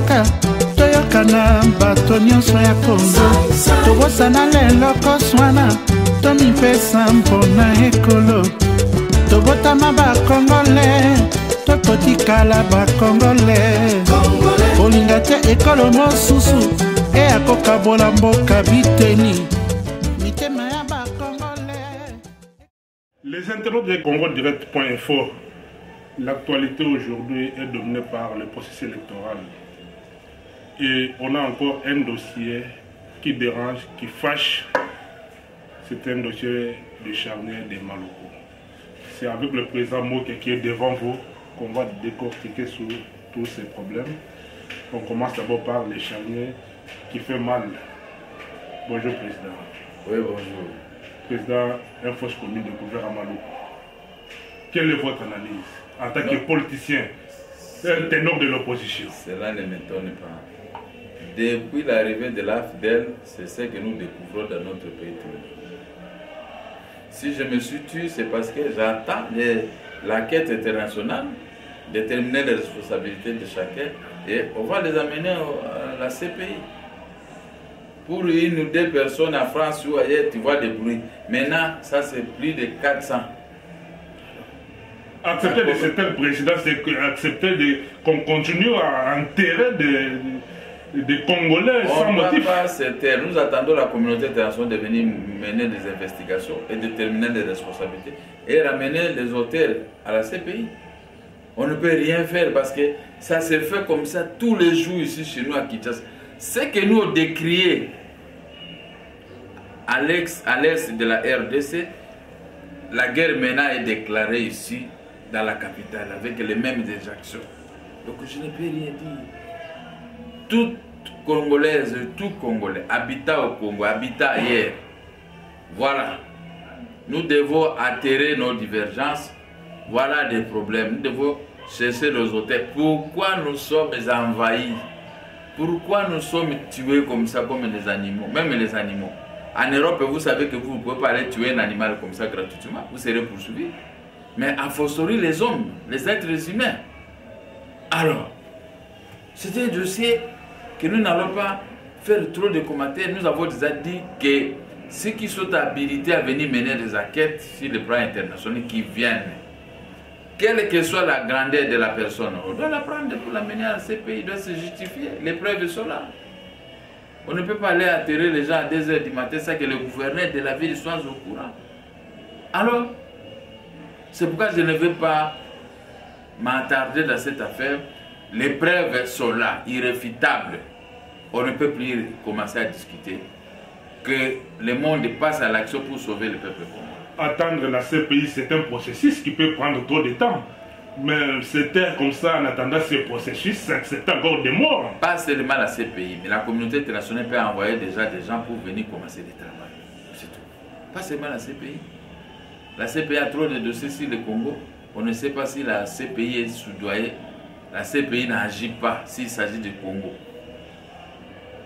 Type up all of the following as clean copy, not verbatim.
kaka toyokana bato nyonso ya Kongo tobosana lelo koswana tomipesa mpona ekolo tobotama bakongole tokotikala bakongole kolinga te ekolo mosusu eyakokabola mboka biteni mitema ya bakongole. Les internautes de CongoDirect.info, l'actualité aujourd'hui est dominée par le processus électoral. Et on a encore un dossier qui dérange, qui fâche. C'est un dossier de charnière des Maloko. C'est avec le président Moké qui est devant vous qu'on va décortiquer sur tous ces problèmes. On commence d'abord par les charniers qui fait mal. Bonjour président. Oui, bonjour. Président, un fausse commune découvert à Maloko. Quelle est votre analyse en tant que politicien, un ténor de l'opposition? Cela ne m'étonne pas. Depuis l'arrivée de l'AFDEL, c'est ce que nous découvrons dans notre pays. Si je me suis tué, c'est parce que j'attends la quête internationale, déterminer les responsabilités de chacun et on va les amener à la CPI. Pour une ou deux personnes en France ou ailleurs, tu vois des bruits. Maintenant, ça c'est plus de 400. Accepter de certains présidents, c'est accepter qu'on continue à enterrer des Congolais sans motif. On ne va pas se taire. Nous attendons la communauté internationale de venir mener des investigations et déterminer des responsabilités et ramener les auteurs à la CPI. On ne peut rien faire parce que ça se fait comme ça tous les jours ici chez nous à Kinshasa. Ce que nous avons décrié à l'est de la RDC, la guerre maintenant est déclarée ici dans la capitale avec les mêmes exactions. Donc je ne peux rien dire. Toute Congolaise, tout Congolais, habitant au Congo, habitant ailleurs, voilà. Nous devons atterrir nos divergences. Voilà des problèmes. Nous devons chercher les auteurs. Pourquoi nous sommes envahis? Pourquoi nous sommes tués comme ça, comme les animaux? Même les animaux. En Europe, vous savez que vous ne pouvez pas aller tuer un animal comme ça gratuitement. Vous serez poursuivi. Mais a fortiori les hommes, les êtres humains. Alors, c'est un dossier que nous n'allons pas faire trop de commentaires. Nous avons déjà dit que ceux qui sont habilités à venir mener des enquêtes sur le plan international, qui viennent, quelle que soit la grandeur de la personne, on doit la prendre pour la mener à ce pays, il doit se justifier. Les preuves sont là. On ne peut pas aller atterrir les gens à 2 h du matin, ça que le gouverneur de la ville soit au courant. Alors, c'est pourquoi je ne veux pas m'attarder dans cette affaire. Les preuves sont là, irréfutables. On ne peut plus commencer à discuter. Que le monde passe à l'action pour sauver le peuple congolais. Attendre la CPI, c'est un processus qui peut prendre trop de temps. Mais c'était comme ça en attendant ce processus, c'est encore des morts. Pas seulement la CPI, mais la communauté internationale peut envoyer déjà des gens pour venir commencer le travail. C'est tout. Pas seulement la CPI. La CPI a trop de dossiers sur le Congo. On ne sait pas si la CPI est soudoyée. La CPI n'agit pas s'il s'agit du Congo.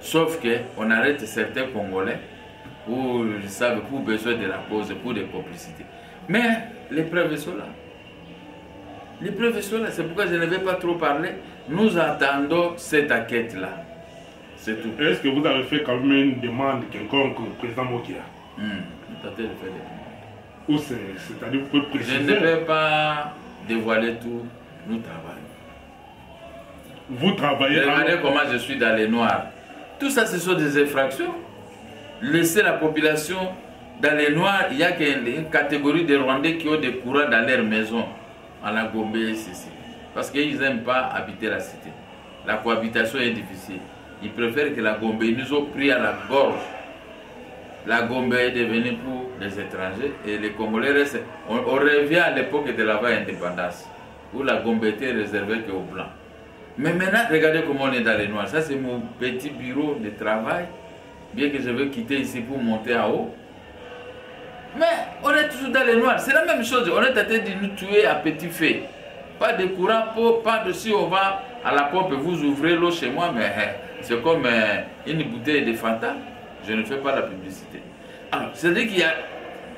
Sauf qu'on arrête certains Congolais pour besoin de la cause, pour des complicités. Mais les preuves sont là. Les preuves sont là. C'est pourquoi je ne vais pas trop parler. Nous attendons cette enquête-là. C'est tout. Est-ce que vous avez fait quand même une demande quelconque au président Mokia? Nous tentons de faire des demandes. Ou c'est-à-dire vous pouvez préciser? Je ne peux pas dévoiler tout. Nous travaillons. Vous travaillez. Regardez comment je suis dans les noirs. Tout ça, ce sont des infractions. Laisser la population dans les noirs, il y a une catégorie de Rwandais qui ont des courants dans leur maison, à la Gombe, ici. Parce qu'ils n'aiment pas habiter la cité. La cohabitation est difficile. Ils préfèrent que la Gombe, ils nous ont pris à la gorge. La Gombe est devenue pour les étrangers et les Congolais restent. On revient à l'époque de la vraie indépendance, où la Gombe était réservée qu'aux Blancs. Mais maintenant, regardez comment on est dans les noirs. Ça, c'est mon petit bureau de travail. Bien que je veux quitter ici pour monter en haut. Mais on est toujours dans les noirs. C'est la même chose. On est en train de nous tuer à petit feu. Pas de courant, pas de si on va à la pompe, vous ouvrez l'eau chez moi, mais c'est comme une bouteille de Fanta. Je ne fais pas la publicité. Alors, c'est-à-dire qu'il y a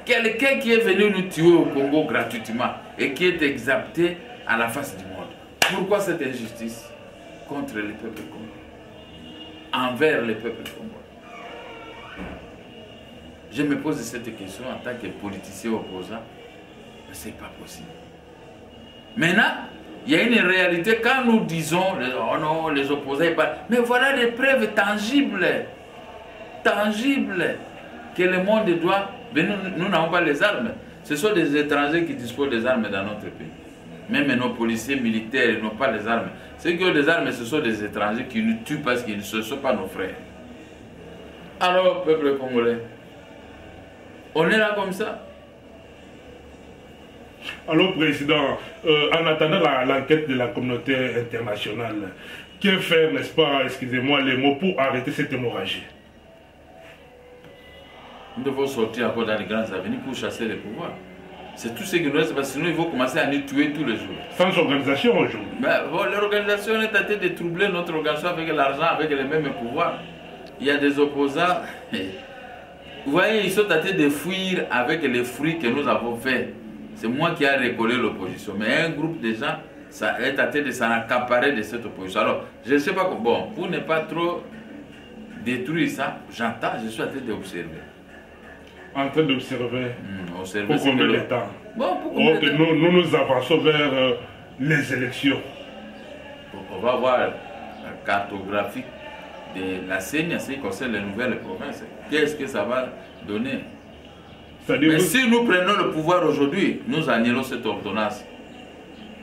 quelqu'un qui est venu nous tuer au Congo gratuitement et qui est exempté à la face du monde. Pourquoi cette injustice? contre le peuple congolais, envers le peuple congolais. Je me pose cette question en tant que politicien opposant, mais ce n'est pas possible. Maintenant, il y a une réalité quand nous disons, oh non, les opposants, mais voilà des preuves tangibles, que le monde doit, mais nous n'avons pas les armes. Ce sont des étrangers qui disposent des armes dans notre pays. Même nos policiers militaires n'ont pas les armes. Ceux qui ont des armes, ce sont des étrangers qui nous tuent parce qu'ils ne sont pas nos frères. Alors, peuple congolais, on est là comme ça. Alors, Président, en attendant l'enquête de la communauté internationale, que faire, n'est-ce pas, excusez-moi les mots, pour arrêter cette hémorragie? Nous devons sortir encore dans les grandes avenirs pour chasser les pouvoirs. C'est tout ce qui nous reste, parce que sinon ils vont commencer à nous tuer tous les jours. Sans organisation aujourd'hui. L'organisation est tentée de troubler notre organisation avec l'argent, avec les mêmes pouvoirs. Il y a des opposants. Vous voyez, ils sont tentés de fuir avec les fruits que nous avons faits. C'est moi qui ai recollé l'opposition. Mais un groupe de gens ça est tenté de s'en accaparer de cette opposition. Alors, je ne sais pas comment. Bon, pour ne pas trop détruire ça, j'entends, je suis en train d'observer. En train d'observer. Pour combien de temps? Bon, pour combien de temps? Nous avançons vers les élections. On va voir la cartographie de la CENI en ce qui concerne les nouvelles provinces. Qu'est-ce que ça va donner? Mais si nous prenons le pouvoir aujourd'hui, nous annulons cette ordonnance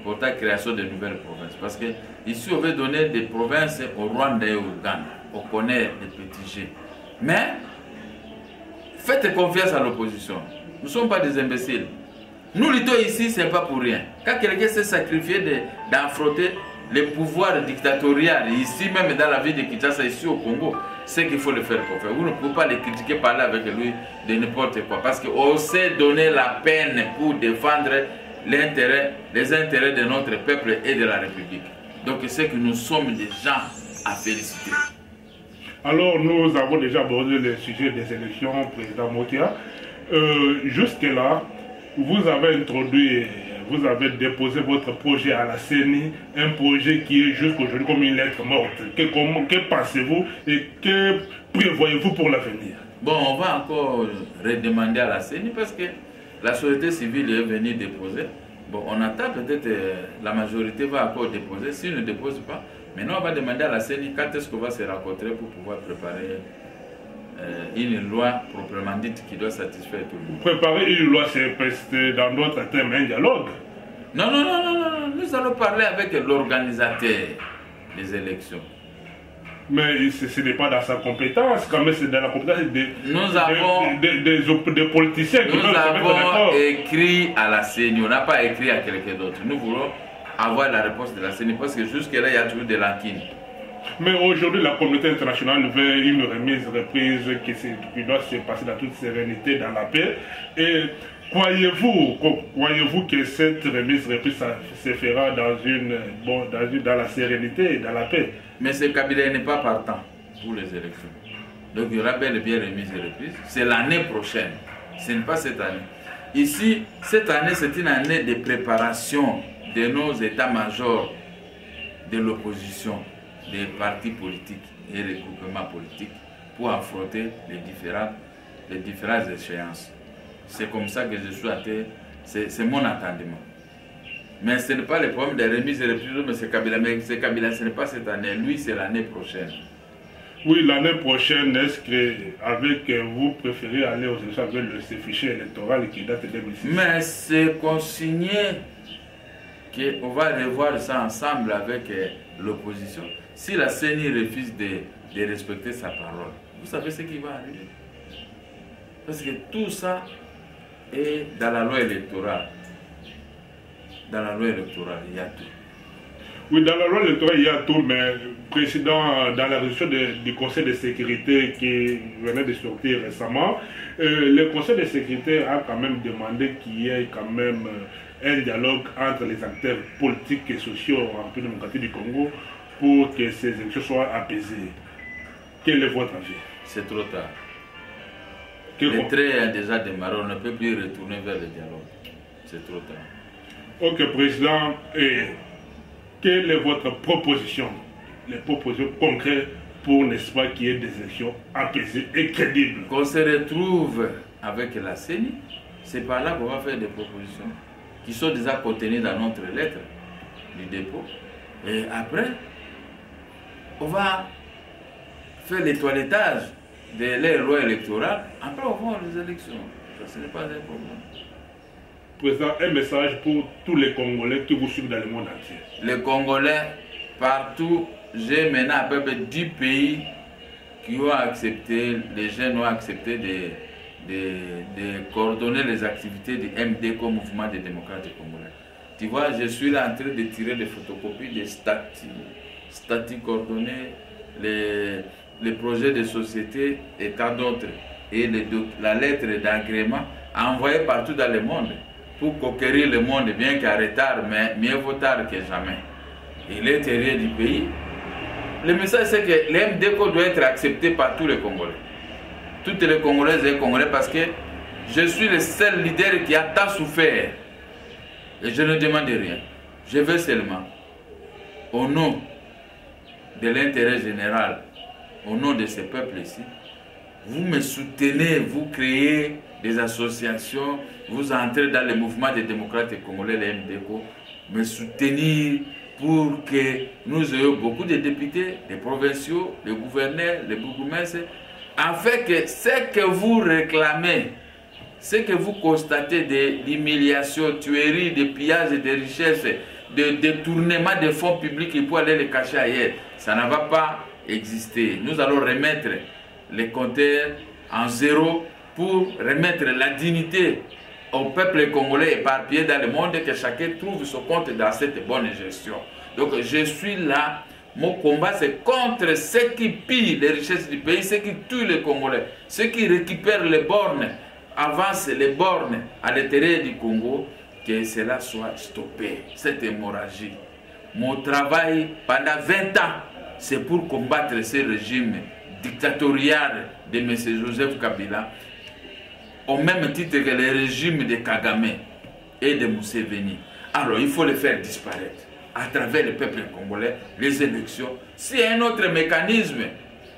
pour la création de nouvelles provinces. Parce que ici, on veut donner des provinces au Rwanda et au Ghana. On connaît des petits G. Mais faites confiance à l'opposition. Nous ne sommes pas des imbéciles. Nous luttons ici, ce n'est pas pour rien. Quand quelqu'un s'est sacrifié d'affronter les pouvoirs dictatoriaux, ici même dans la ville de Kinshasa, ici au Congo, c'est qu'il faut le faire confiance. Vous ne pouvez pas les critiquer, parler avec lui de n'importe quoi. Parce qu'on sait donner la peine pour défendre les intérêts de notre peuple et de la République. Donc c'est que nous sommes des gens à féliciter. Alors nous avons déjà abordé le sujet des élections, Président Motia. Jusque-là, vous avez introduit, vous avez déposé votre projet à la CENI, un projet qui est jusqu'aujourd'hui comme une lettre morte. Que pensez-vous et que prévoyez-vous pour l'avenir? Bon, on va encore redemander à la CENI parce que la société civile est venue déposer. Bon, on attend peut-être la majorité va encore déposer. S'ils ne déposent pas, maintenant on va demander à la CENI quand est-ce qu'on va se rencontrer pour pouvoir préparer une loi proprement dite qui doit satisfaire tout le monde. Préparer une loi, c'est dans d'autres termes un dialogue. Non, nous allons parler avec l'organisateur des élections. Mais ce n'est pas dans sa compétence, quand même c'est dans la compétence des politiciens. Nous avons écrit à la CENI, on n'a pas écrit à quelqu'un d'autre. Nous voulons avoir la réponse de la CENI parce que jusque-là il y a toujours des languines. Mais aujourd'hui, la communauté internationale veut une reprise qui doit se passer dans toute sérénité, dans la paix. Et croyez-vous que cette reprise se fera dans la sérénité et dans la paix? Mais ce Kabila n'est pas partant pour les élections. Donc il y aura bel et bien remise et reprise. C'est l'année prochaine. Ce n'est pas cette année. Ici, cette année, c'est une année de préparation de nos états-majors de l'opposition, des partis politiques et des groupements politiques pour affronter les différentes échéances. C'est comme ça que je suis atteint, c'est mon attendement. Mais ce n'est pas le problème de remise et reprise, mais c'est Kabila, ce n'est pas cette année, lui c'est l'année prochaine. Oui, l'année prochaine, est-ce qu'avec vous préférez aller aux élections avec ce fichier électoral qui date de 2006? Mais c'est consigné qu'on va revoir ça ensemble avec l'opposition. Si la CENI refuse de respecter sa parole, vous savez ce qui va arriver. Parce que tout ça est dans la loi électorale. Dans la loi électorale, il y a tout. Oui, dans la loi électorale, il y a tout, mais président, dans la résolution du Conseil de sécurité qui venait de sortir récemment, le Conseil de sécurité a quand même demandé qu'il y ait quand même un dialogue entre les acteurs politiques et sociaux en République démocratique du Congo pour que ces élections soient apaisées. Quel est votre avis? C'est trop tard. Le trait a déjà démarré, on ne peut plus retourner vers le dialogue. C'est trop tard. Ok, président, et quelle est votre proposition les propositions concrètes pour, n'est-ce pas, qu'il y ait des élections apaisées et crédibles. Qu'on se retrouve avec la CENI, c'est par là qu'on va faire des propositions qui sont déjà contenues dans notre lettre du dépôt. Et après, on va faire le toilettage de les lois électorales. Après, on va les élections. Ça, ce n'est pas un problème. Président, un message pour tous les Congolais qui vous suivent dans le monde entier. Les Congolais, partout, j'ai maintenant à peu près 10 pays qui ont accepté, les jeunes ont accepté de coordonner les activités du MDCO, Mouvement des démocrates congolais. Tu vois, je suis là en train de tirer des photocopies des statuts coordonnés, les projets de société et tant d'autres, et la lettre d'agrément envoyée partout dans le monde pour conquérir le monde, bien qu'à retard, mais mieux vaut tard que jamais. Et l'intérieur du pays. Le message, c'est que le MDCO doit être accepté par tous les Congolais. Toutes les Congolaises et Congolais, parce que je suis le seul leader qui a tant souffert. Et je ne demande rien. Je veux seulement, au nom de l'intérêt général, au nom de ces peuples ici, vous me soutenez, vous créez des associations, vous entrez dans le mouvement des démocrates congolais, le MDCO, me soutenir pour que nous ayons beaucoup de députés, des provinciaux, des gouverneurs, des bourgmestres, afin que ce que vous réclamez, ce que vous constatez de l'humiliation, tuerie, de pillage de richesses, de détournement des fonds publics pour aller les cacher ailleurs, ça ne va pas exister. Nous allons remettre les compteurs en zéro pour remettre la dignité au peuple congolais éparpillé dans le monde, que chacun trouve son compte dans cette bonne gestion. Donc je suis là, mon combat c'est contre ceux qui pillent les richesses du pays, ceux qui tuent les Congolais, ceux qui récupèrent les bornes, avancent les bornes à l'intérieur du Congo, que cela soit stoppé, cette hémorragie. Mon travail pendant 20 ans, c'est pour combattre ce régime dictatorial de M. Joseph Kabila, au même titre que le régime de Kagame et de Museveni. Alors il faut les faire disparaître à travers le peuple congolais, les élections. S'il y a un autre mécanisme,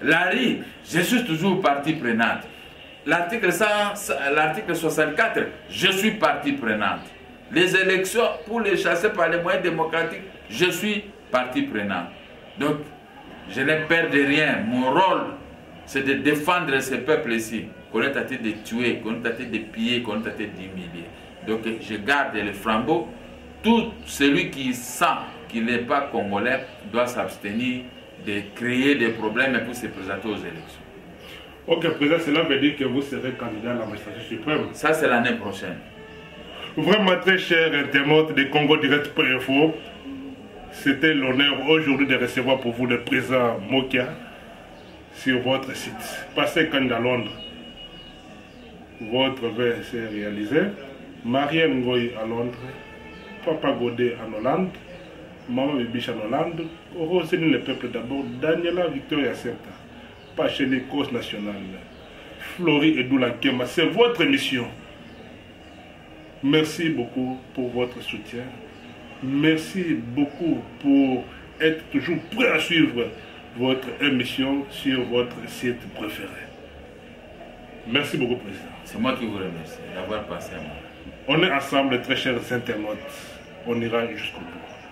l'ARI, je suis toujours partie prenante. L'article 64, je suis partie prenante. Les élections, pour les chasser par les moyens démocratiques, je suis partie prenante. Donc, je n'ai peur de rien. Mon rôle, c'est de défendre ces peuples-ci, qu'on est tenté de tuer, qu'on est tenté de piller, qu'on est tenté d'humilier. Donc, je garde le flambeau. Tout celui qui sent qu'il n'est pas congolais doit s'abstenir de créer des problèmes pour se présenter aux élections. Ok, président, cela veut dire que vous serez candidat à la magistrature suprême. Ça, c'est l'année prochaine. Vraiment, très cher internaute de CongoDirect.info, c'était l'honneur aujourd'hui de recevoir pour vous le président Mokia sur votre site. Passez candidat à Londres. Votre vœu s'est réalisé. Marielle Ngoy à Londres. Papa Godet en Hollande. Maman Bibiche en Hollande. Roselyne le peuple d'abord. Daniela Victoria Certa. Pacheli Cause Nationale. Florie Edoula Kema. C'est votre émission. Merci beaucoup pour votre soutien. Merci beaucoup pour être toujours prêt à suivre votre émission sur votre site préféré. Merci beaucoup, Président. C'est moi qui vous remercie d'avoir passé à moi. On est ensemble, très chers internautes. On ira jusqu'au bout.